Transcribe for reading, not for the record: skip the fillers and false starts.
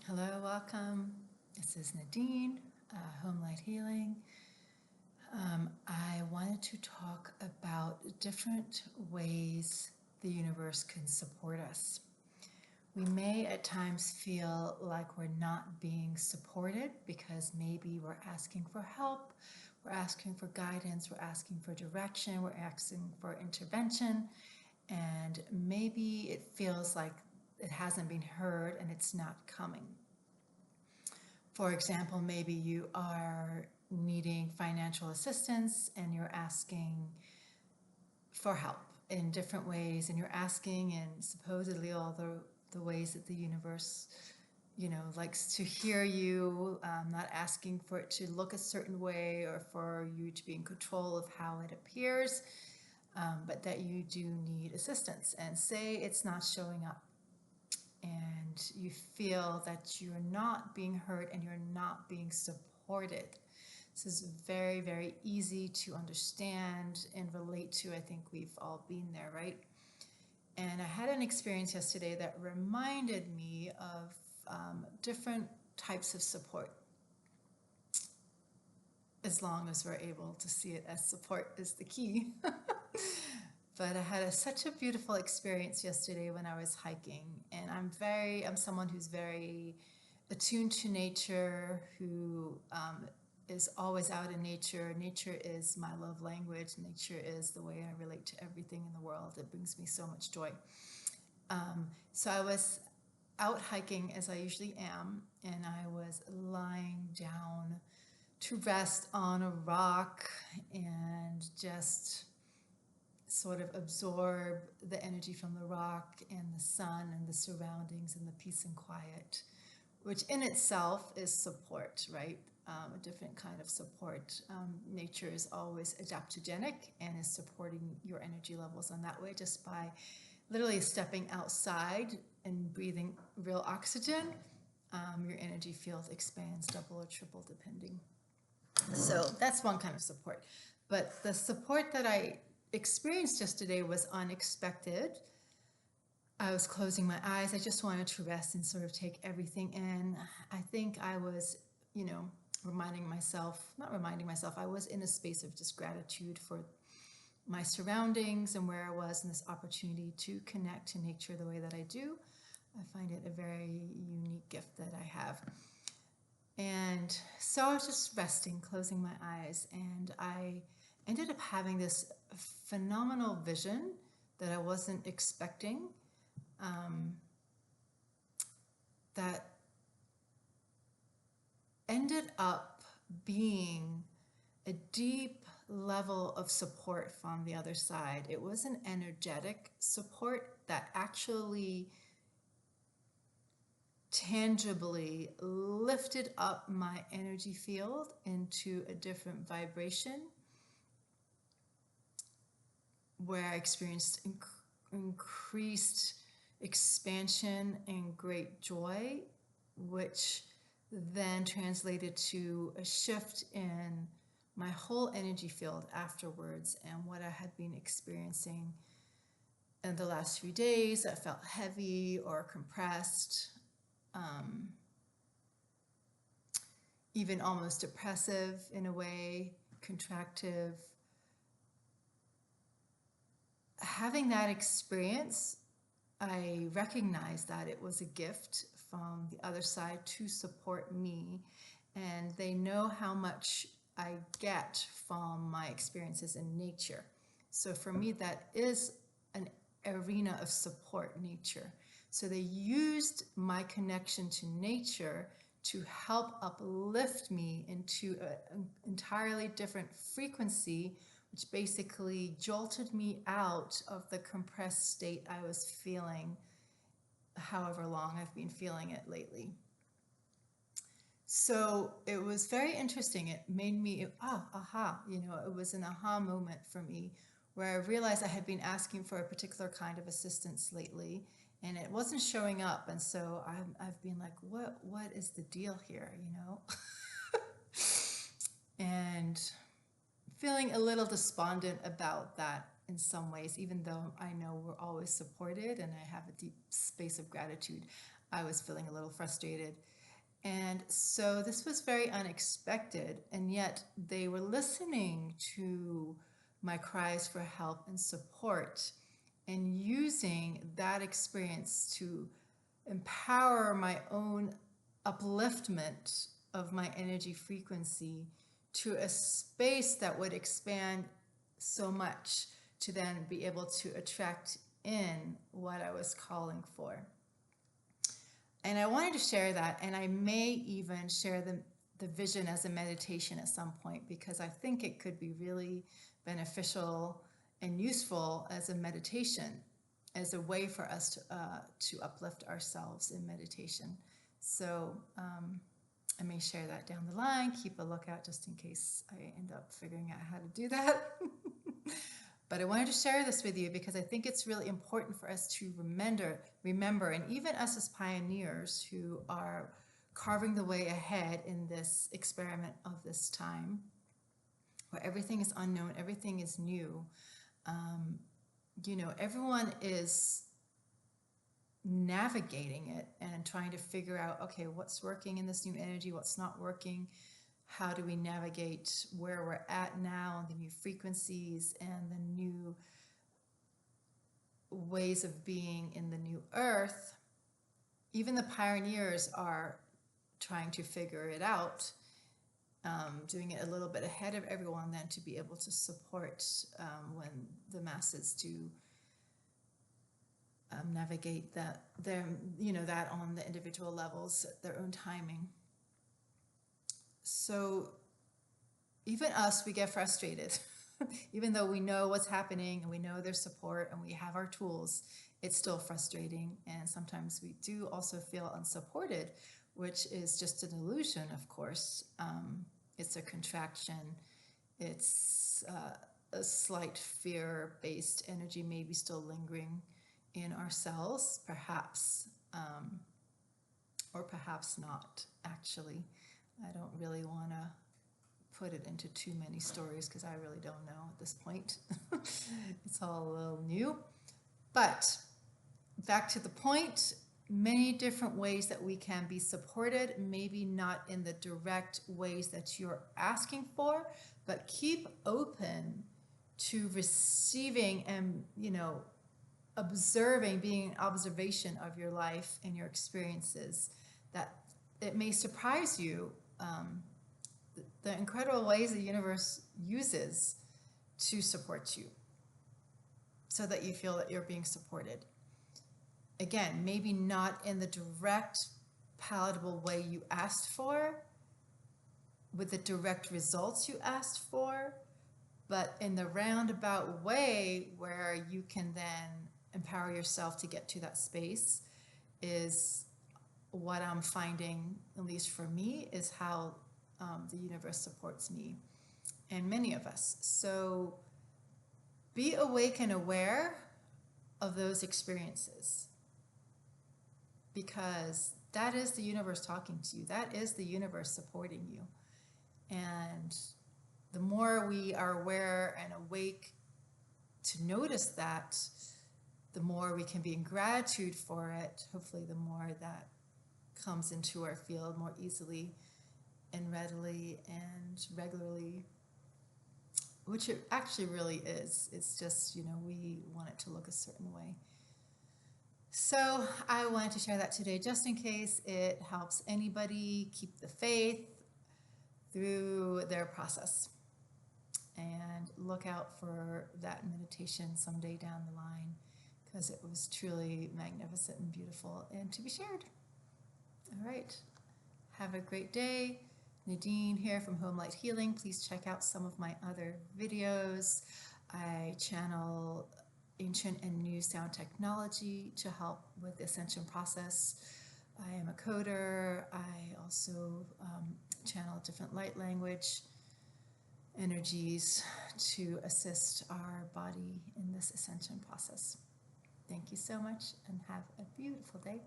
Hello, welcome. This is Nadine, Homelight Healing. I wanted to talk about different ways the universe can support us. We may at times feel like we're not being supported because maybe we're asking for help, we're asking for guidance, we're asking for direction, we're asking for intervention, and maybe it feels like it hasn't been heard and it's not coming. For example, maybe you are needing financial assistance and you're asking for help in different ways, and you're asking in supposedly all the ways that the universe, likes to hear you, not asking for it to look a certain way or for you to be in control of how it appears, but that you do need assistance. And say it's not showing up, and you feel that you're not being heard and you're not being supported. This is very, very easy to understand and relate to. I think we've all been there, right? And I had an experience yesterday that reminded me of different types of support, as long as we're able to see it as support is the key. But I had such a beautiful experience yesterday when I was hiking, and I'm someone who's very attuned to nature, who is always out in nature. Nature is my love language. Nature is the way I relate to everything in the world. It brings me so much joy. So I was out hiking, as I usually am, and I was lying down to rest on a rock and just sort of absorb the energy from the rock and the sun and the surroundings and the peace and quiet, which in itself is support, right? A different kind of support. Nature is always adaptogenic and is supporting your energy levels on that way, just by literally stepping outside and breathing real oxygen. Your energy field expands double or triple depending. So that's one kind of support. But the support that I experienced yesterday was unexpected. I was closing my eyes. I just wanted to rest and sort of take everything in. I think I was, I was in a space of just gratitude for my surroundings and where I was, and this opportunity to connect to nature the way that I do. I find it a very unique gift that I have. And so I was just resting, closing my eyes, and I ended up having this phenomenal vision that I wasn't expecting, that ended up being a deep level of support from the other side. It was an energetic support that actually tangibly lifted up my energy field into a different vibration, where I experienced increased expansion and great joy, which then translated to a shift in my whole energy field afterwards, and what I had been experiencing in the last few days that felt heavy or compressed, even almost depressive in a way, contractive. Having that experience, I recognized that it was a gift from the other side to support me, and they know how much I get from my experiences in nature. So for me, that is an arena of support, nature. So they used my connection to nature to help uplift me into an entirely different frequency, which basically jolted me out of the compressed state I was feeling, however long I've been feeling it lately. So it was very interesting. It made me, it was an aha moment for me, where I realized I had been asking for a particular kind of assistance lately, and it wasn't showing up. And so I've been like, what is the deal here, And feeling a little despondent about that in some ways, even though I know we're always supported and I have a deep space of gratitude. I was feeling a little frustrated. And so this was very unexpected, and yet they were listening to my cries for help and support and using that experience to empower my own upliftment of my energy frequency to a space that would expand so much to then be able to attract in what I was calling for. And I wanted to share that, and I may even share the vision as a meditation at some point, because I think it could be really beneficial and useful as a meditation, as a way for us to uplift ourselves in meditation. So I may share that down the line. Keep a lookout just in case I end up figuring out how to do that. But I wanted to share this with you because I think it's really important for us to remember, and even us as pioneers who are carving the way ahead in this experiment of this time, where everything is unknown, everything is new. Everyone is navigating it and trying to figure out, okay, what's working in this new energy, what's not working. How do we navigate where we're at now and the new frequencies and the new ways of being in the new earth? Even the pioneers are trying to figure it out, doing it a little bit ahead of everyone then to be able to support when the masses do navigate that on the individual levels at their own timing. So even us, we get frustrated. Even though we know what's happening and we know there's support and we have our tools, it's still frustrating. And sometimes we do also feel unsupported, which is just an illusion, of course. It's a contraction. It's a slight fear-based energy maybe still lingering in ourselves, perhaps, or perhaps not, actually. I don't really want to put it into too many stories because I really don't know at this point. It's all a little new. But back to the point, many different ways that we can be supported, maybe not in the direct ways that you're asking for, but keep open to receiving and, observing, being an observation of your life and your experiences, that it may surprise you the incredible ways the universe uses to support you so that you feel that you're being supported. Again, maybe not in the direct, palatable way you asked for, with the direct results you asked for, but in the roundabout way where you can then empower yourself to get to that space is what I'm finding, at least for me, is how the universe supports me and many of us. So be awake and aware of those experiences, because that is the universe talking to you. That is the universe supporting you. And the more we are aware and awake to notice that, the more we can be in gratitude for it. Hopefully the more that comes into our field more easily and readily and regularly, which it actually really is. It's just, we want it to look a certain way. So I wanted to share that today just in case it helps anybody keep the faith through their process. And look out for that meditation someday down the line, because it was truly magnificent and beautiful and to be shared. All right. Have a great day. Nadine here from Homelight Healing. Please check out some of my other videos. I channel ancient and new sound technology to help with the ascension process. I am a coder. I also channel different light language energies to assist our body in this ascension process. Thank you so much and have a beautiful day.